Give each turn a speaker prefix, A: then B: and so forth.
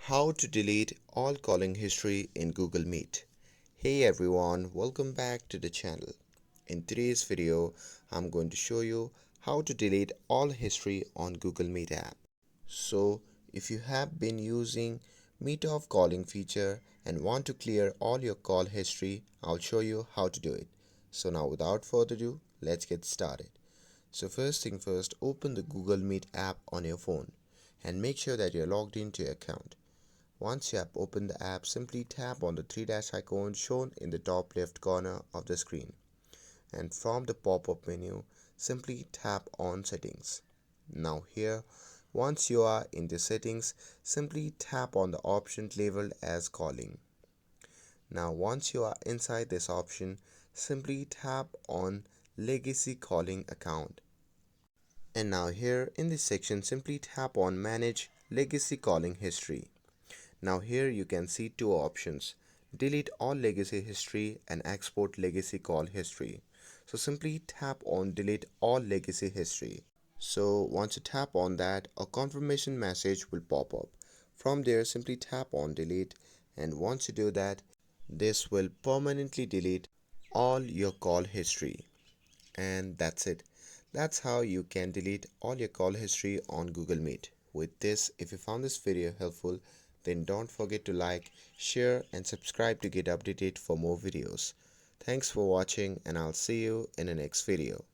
A: How to delete all calling history in Google Meet. Hey everyone, welcome back to the channel. In today's video, I'm going to show you how to delete all history on Google Meet app. So, if you have been using Meet Off calling feature and want to clear all your call history, I'll show you how to do it. So now without further ado, let's get started. So first thing first, open the Google Meet app on your phone and make sure that you're logged into your account. Once you have opened the app, simply tap on the three dash icon shown in the top left corner of the screen. And from the pop-up menu, simply tap on Settings. Now here, once you are in the settings, simply tap on the option labeled as Calling. Now once you are inside this option, simply tap on Legacy Calling Account. And now here in this section, simply tap on Manage Legacy Calling History. Now here you can see two options: delete all legacy history and export legacy call history. So simply tap on delete all legacy history. So once you tap on that, a confirmation message will pop up. From there, simply tap on delete, and once you do that, this will permanently delete all your call history. And that's it. That's how you can delete all your call history on Google Meet. With this, if you found this video helpful, then don't forget to like, share and subscribe to get updated for more videos. Thanks for watching, and I'll see you in the next video.